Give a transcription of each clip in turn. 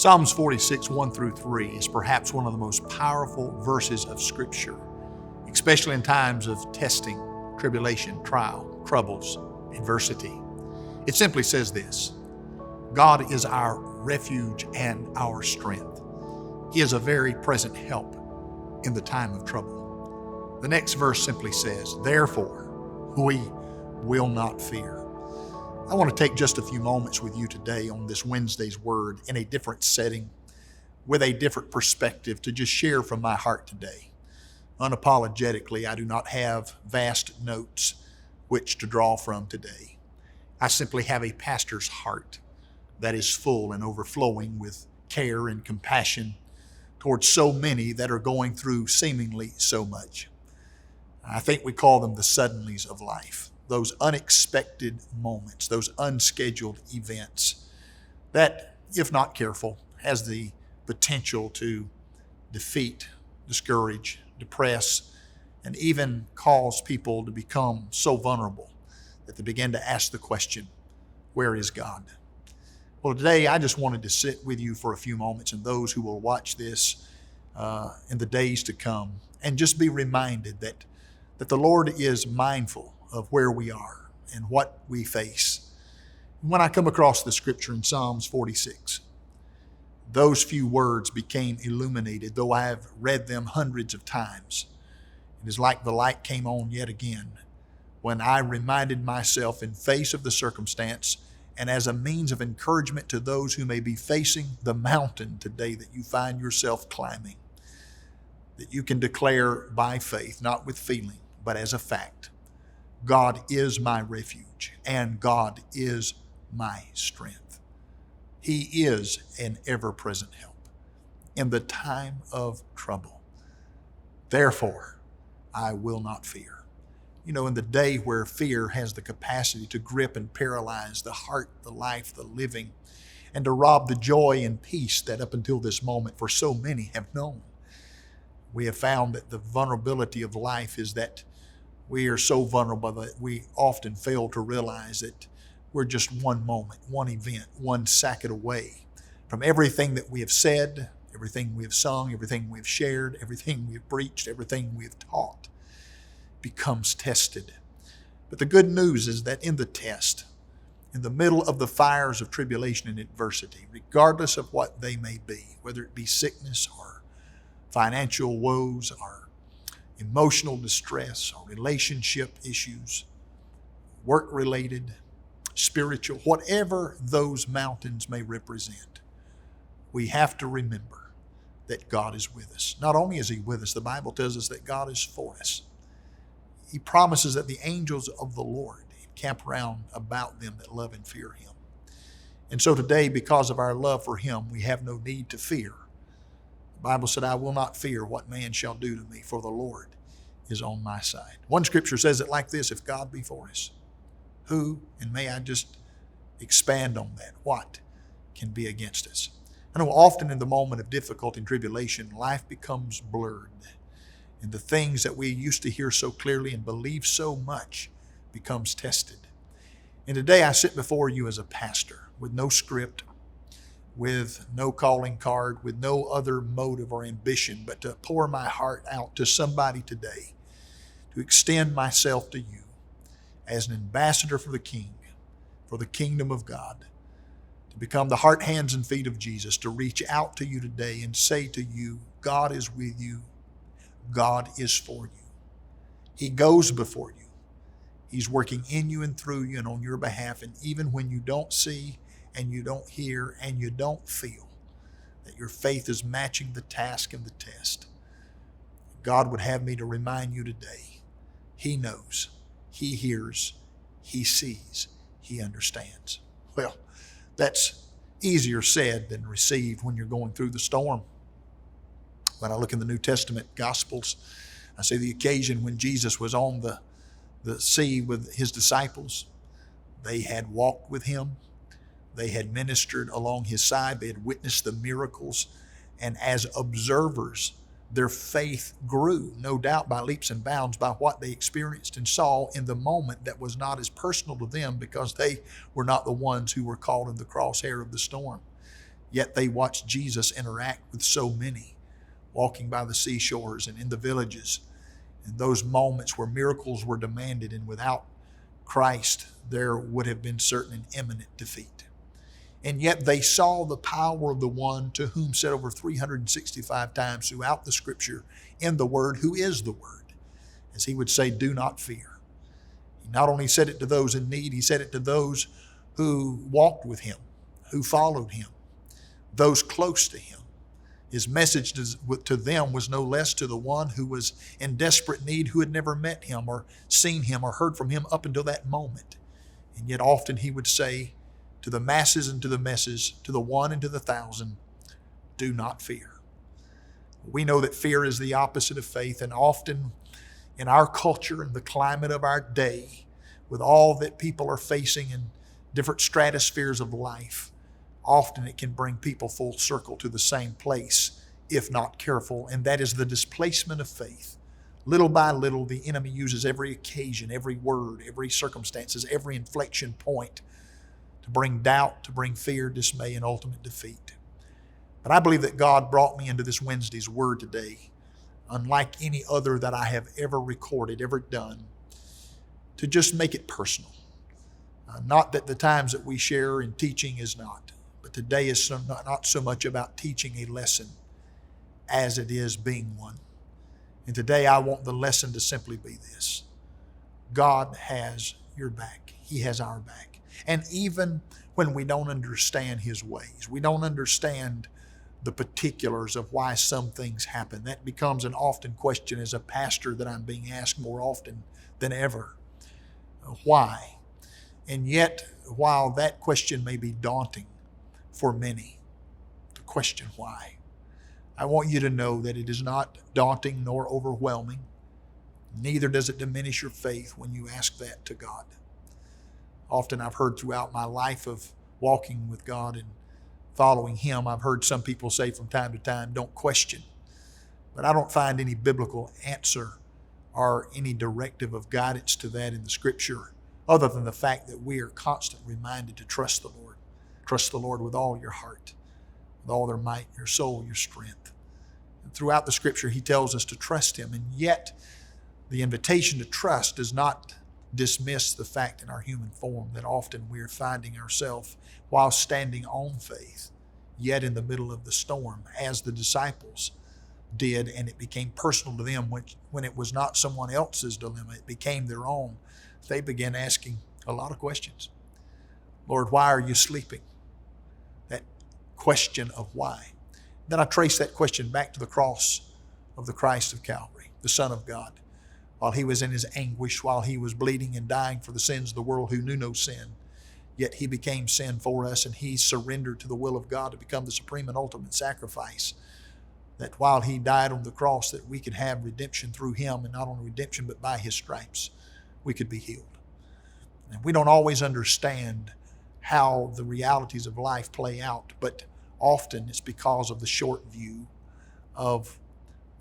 Psalms 46, 1 through 3 is perhaps one of the most powerful verses of Scripture, especially in times of testing, tribulation, trial, troubles, adversity. It simply says this: God is our refuge and our strength. He is a very present help in the time of trouble. The next verse simply says, therefore, we will not fear. I want to take just a few moments with you today on this Wednesday's Word in a different setting, with a different perspective, to just share from my heart today. Unapologetically, I do not have vast notes which to draw from today. I simply have a pastor's heart that is full and overflowing with care and compassion towards so many that are going through seemingly so much. I think we call them the suddenlies of life, those unexpected moments, those unscheduled events that, if not careful, has the potential to defeat, discourage, depress, and even cause people to become so vulnerable that they begin to ask the question, where is God? Well, today I just wanted to sit with you for a few moments, and those who will watch this in the days to come, and just be reminded that the Lord is mindful of where we are and what we face. When I come across the scripture in Psalms 46, those few words became illuminated, though I have read them hundreds of times. It is like the light came on yet again when I reminded myself in face of the circumstance, and as a means of encouragement to those who may be facing the mountain today that you find yourself climbing, that you can declare by faith, not with feeling, but as a fact, God is my refuge and God is my strength. He is an ever-present help in the time of trouble. Therefore, I will not fear. You know, in the day where fear has the capacity to grip and paralyze the heart, the life, the living, and to rob the joy and peace that up until this moment for so many have known, we have found that the vulnerability of life is that we are so vulnerable that we often fail to realize that we're just one moment, one event, one second away from everything that we have said, everything we have sung, everything we have shared, everything we have preached, everything we have taught becomes tested. But the good news is that in the test, in the middle of the fires of tribulation and adversity, regardless of what they may be, whether it be sickness or financial woes or emotional distress or relationship issues, work-related, spiritual, whatever those mountains may represent, we have to remember that God is with us. Not only is He with us, the Bible tells us that God is for us. He promises that the angels of the Lord encamp round about them that love and fear Him. And so today, because of our love for Him, we have no need to fear. The Bible said, I will not fear what man shall do to me, for the Lord is on my side. One scripture says it like this: if God be for us, who, and may I just expand on that, what can be against us? I know often in the moment of difficulty and tribulation, life becomes blurred, and the things that we used to hear so clearly and believe so much becomes tested. And today I sit before you as a pastor with no script, with no calling card, with no other motive or ambition, but to pour my heart out to somebody today, to extend myself to you as an ambassador for the King, for the kingdom of God, to become the heart, hands, and feet of Jesus, to reach out to you today and say to you, God is with you, God is for you. He goes before you. He's working in you and through you and on your behalf, and even when you don't see and you don't hear and you don't feel that your faith is matching the task and the test, God would have me to remind you today, He knows, He hears, He sees, He understands. Well, that's easier said than received when you're going through the storm. When I look in the New Testament Gospels, I see the occasion when Jesus was on the sea with His disciples. They had walked with Him. They had ministered along His side. They had witnessed the miracles. And as observers, their faith grew, no doubt by leaps and bounds, by what they experienced and saw in the moment that was not as personal to them because they were not the ones who were caught in the crosshair of the storm. Yet they watched Jesus interact with so many, walking by the seashores and in the villages, in those moments where miracles were demanded, and without Christ, there would have been certain and imminent defeat. And yet they saw the power of the one to whom said over 365 times throughout the Scripture in the Word, who is the Word, as he would say, do not fear. He not only said it to those in need, he said it to those who walked with him, who followed him, those close to him. His message to them was no less to the one who was in desperate need, who had never met him or seen him or heard from him up until that moment. And yet often he would say to the masses and to the messes, to the one and to the thousand, do not fear. We know that fear is the opposite of faith, and often in our culture and the climate of our day, with all that people are facing in different stratospheres of life, often it can bring people full circle to the same place, if not careful, and that is the displacement of faith. Little by little, the enemy uses every occasion, every word, every circumstances, every inflection point to bring doubt, to bring fear, dismay, and ultimate defeat. But I believe that God brought me into this Wednesday's word today, unlike any other that I have ever recorded, ever done, to just make it personal. Not that the times that we share in teaching is not, but today is not so much about teaching a lesson as it is being one. And today I want the lesson to simply be this: God has your back. He has our back. And even when we don't understand his ways, we don't understand the particulars of why some things happen, that becomes an often question as a pastor that I'm being asked more often than ever. Why? And yet, while that question may be daunting for many, to question why, I want you to know that it is not daunting nor overwhelming. Neither does it diminish your faith when you ask that to God. Often I've heard throughout my life of walking with God and following him, I've heard some people say from time to time, don't question. But I don't find any biblical answer or any directive of guidance to that in the Scripture, other than the fact that we are constantly reminded to trust the Lord. Trust the Lord with all your heart, with all their might, your soul, your strength. And throughout the Scripture, he tells us to trust him. And yet, the invitation to trust does not dismiss the fact in our human form that often we are finding ourselves, while standing on faith, yet in the middle of the storm, as the disciples did, and it became personal to them when it was not someone else's dilemma, it became their own. They began asking a lot of questions. Lord, why are you sleeping? That question of why. Then I trace that question back to the cross of the Christ of Calvary, the Son of God. While he was in his anguish, while he was bleeding and dying for the sins of the world, who knew no sin, yet he became sin for us, and he surrendered to the will of God to become the supreme and ultimate sacrifice, that while he died on the cross, that we could have redemption through him, and not only redemption, but by his stripes we could be healed. And we don't always understand how the realities of life play out, but often it's because of the short view of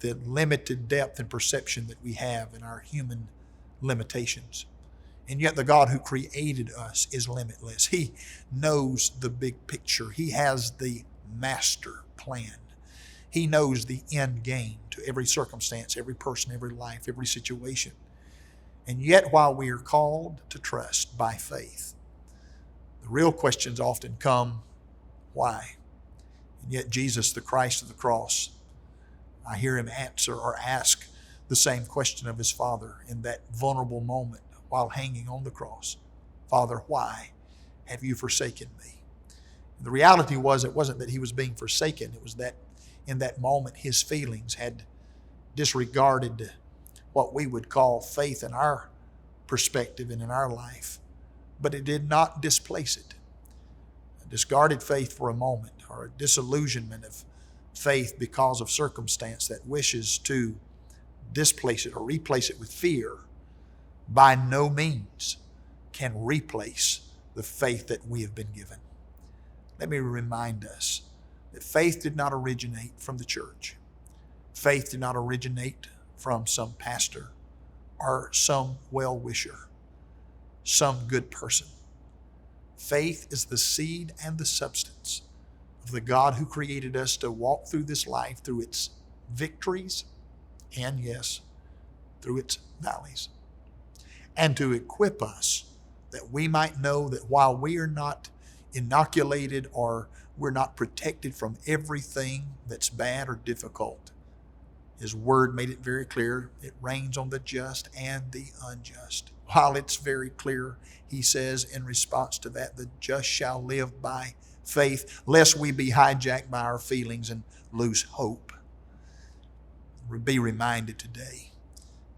the limited depth and perception that we have in our human limitations. And yet the God who created us is limitless. He knows the big picture. He has the master plan. He knows the end game to every circumstance, every person, every life, every situation. And yet, while we are called to trust by faith, the real questions often come, why? And yet Jesus, the Christ of the cross, I hear him answer or ask the same question of his Father in that vulnerable moment while hanging on the cross. Father, why have you forsaken me? And the reality was, it wasn't that he was being forsaken. It was that in that moment his feelings had disregarded what we would call faith in our perspective and in our life. But it did not displace it. A discarded faith for a moment, or a disillusionment of faith because of circumstance that wishes to displace it or replace it with fear, by no means can replace the faith that we have been given. Let me remind us that faith did not originate from the church. Faith did not originate from some pastor or some well-wisher, some good person. Faith is the seed and the substance of the God who created us to walk through this life, through its victories, and yes, through its valleys, and to equip us that we might know that while we are not inoculated or we're not protected from everything that's bad or difficult, His Word made it very clear it rains on the just and the unjust. While it's very clear, He says in response to that, the just shall live by faith, lest we be hijacked by our feelings and lose hope. Be reminded today,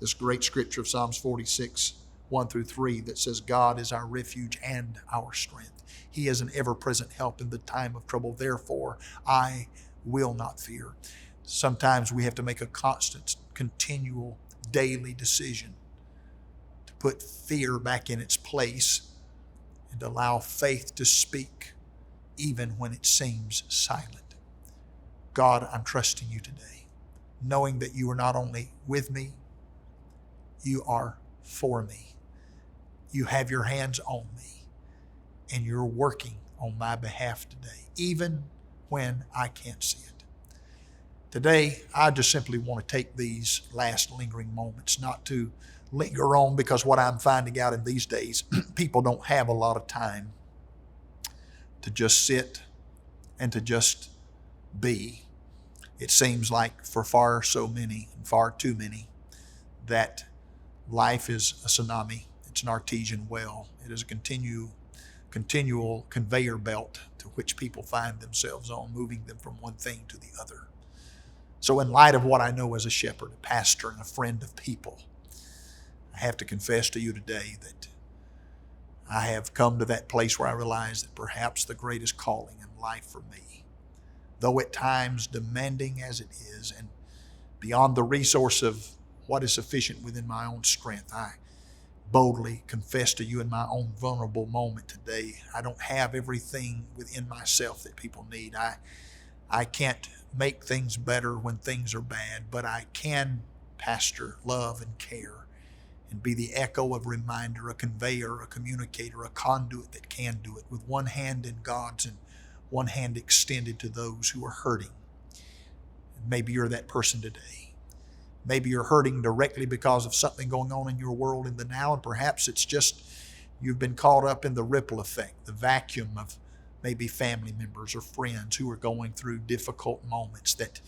this great scripture of Psalms 46, 1 through 3, that says, God is our refuge and our strength. He is an ever-present help in the time of trouble. Therefore, I will not fear. Sometimes we have to make a constant, continual, daily decision to put fear back in its place and allow faith to speak even when it seems silent. God, I'm trusting you today, knowing that you are not only with me, you are for me. You have your hands on me, and you're working on my behalf today, even when I can't see it. Today, I just simply want to take these last lingering moments, not to linger on, because what I'm finding out in these days, people don't have a lot of time to just sit and to just be. It seems like for far too many, that life is a tsunami. It's an artesian well. It is a continual conveyor belt to which people find themselves on, moving them from one thing to the other. So in light of what I know as a shepherd, a pastor, and a friend of people, I have to confess to you today that I have come to that place where I realize that perhaps the greatest calling in life for me, though at times demanding as it is and beyond the resource of what is sufficient within my own strength, I boldly confess to you in my own vulnerable moment today, I don't have everything within myself that people need. I can't make things better when things are bad, but I can pastor, love, and care, and be the echo of reminder, a conveyor, a communicator, a conduit that can do it, with one hand in God's and one hand extended to those who are hurting. Maybe you're that person today. Maybe you're hurting directly because of something going on in your world in the now, and perhaps it's just you've been caught up in the ripple effect, the vacuum of maybe family members or friends who are going through difficult moments that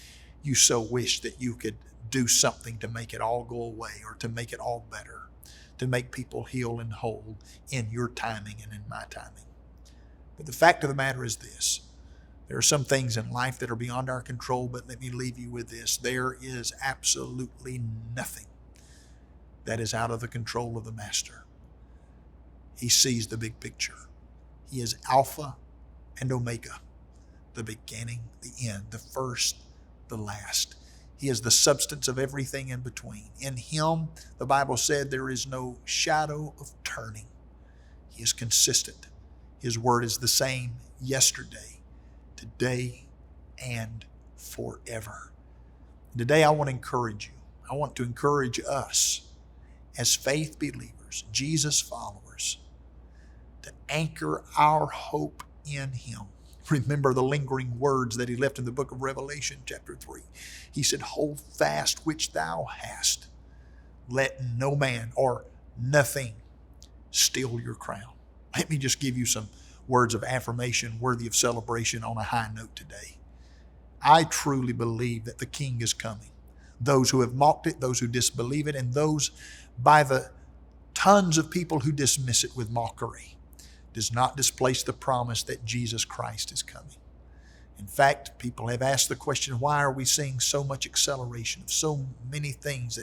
you so wish that you could do something to make it all go away or to make it all better, to make people heal and whole in your timing and in my timing. But the fact of the matter is this. There are some things in life that are beyond our control, but let me leave you with this. There is absolutely nothing that is out of the control of the Master. He sees the big picture. He is Alpha and Omega, the beginning, the end, the first, the last. He is the substance of everything in between. In Him, the Bible said, there is no shadow of turning. He is consistent. His word is the same yesterday, today, and forever. Today I want to encourage you. I want to encourage us as faith believers, Jesus followers, to anchor our hope in Him. Remember the lingering words that He left in the book of Revelation, chapter 3. He said, hold fast which thou hast. Let no man or nothing steal your crown. Let me just give you some words of affirmation worthy of celebration on a high note today. I truly believe that the King is coming. Those who have mocked it, those who disbelieve it, and those by the tons of people who dismiss it with mockery, does not displace the promise that Jesus Christ is coming. In fact, people have asked the question, why are we seeing so much acceleration of so many things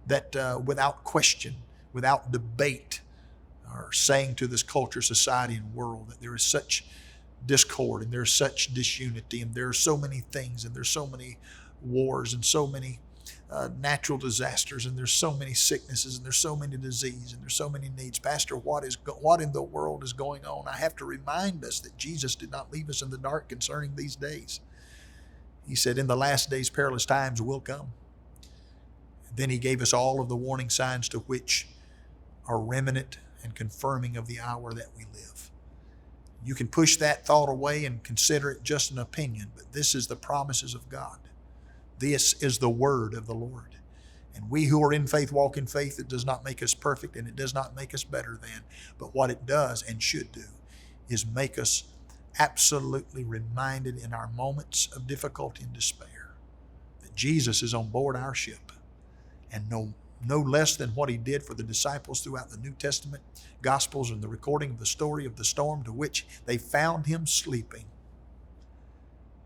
that without question, without debate, are saying to this culture, society, and world that there is such discord and there's such disunity and there are so many things and there's so many wars and so many natural disasters and there's so many sicknesses and there's so many disease and there's so many needs. Pastor, what in the world is going on? I have to remind us that Jesus did not leave us in the dark concerning these days. He said, in the last days, perilous times will come. Then He gave us all of the warning signs to which are remnant and confirming of the hour that we live. You can push that thought away and consider it just an opinion, but this is the promises of God. This is the word of the Lord. And we who are in faith walk in faith. It does not make us perfect and it does not make us better than. But what it does and should do is make us absolutely reminded in our moments of difficulty and despair that Jesus is on board our ship. And no less than what he did for the disciples throughout the New Testament Gospels and the recording of the story of the storm to which they found him sleeping.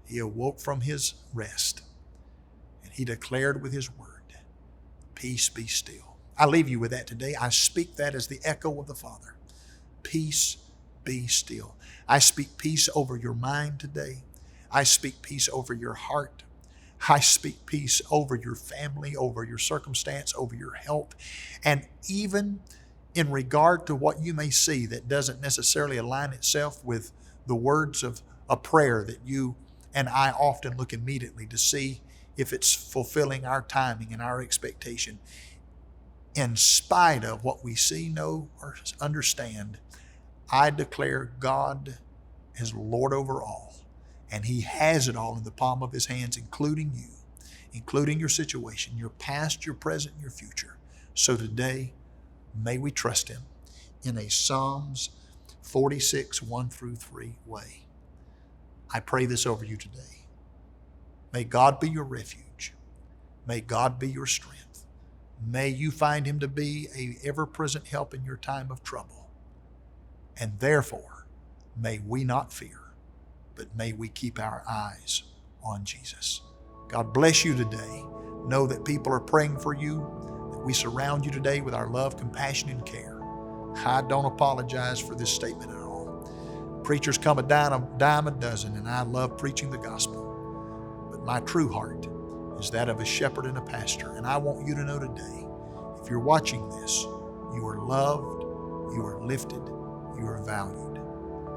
He awoke from his rest and he declared with his word, "Peace, be still." I leave you with that today. I speak that as the echo of the Father. Peace, be still. I speak peace over your mind today. I speak peace over your heart. I speak peace over your family, over your circumstance, over your health, and even in regard to what you may see that doesn't necessarily align itself with the words of a prayer that you and I often look immediately to see if it's fulfilling our timing and our expectation. In spite of what we see, know, or understand, I declare God is Lord over all, and he has it all in the palm of his hands, including you, including your situation, your past, your present, and your future. So today, may we trust him in a Psalms 46, 1 through 3 way. I pray this over you today. May God be your refuge. May God be your strength. May you find him to be an ever-present help in your time of trouble. And therefore, may we not fear, but may we keep our eyes on Jesus. God bless you today. Know that people are praying for you, that we surround you today with our love, compassion, and care. I don't apologize for this statement at all. Preachers come a dime a dozen, and I love preaching the gospel. But my true heart is that of a shepherd and a pastor. And I want you to know today, if you're watching this, you are loved, you are lifted, you are valued,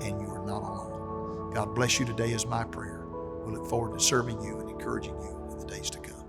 and you are not alone. God bless you today is my prayer. We look forward to serving you and encouraging you in the days to come.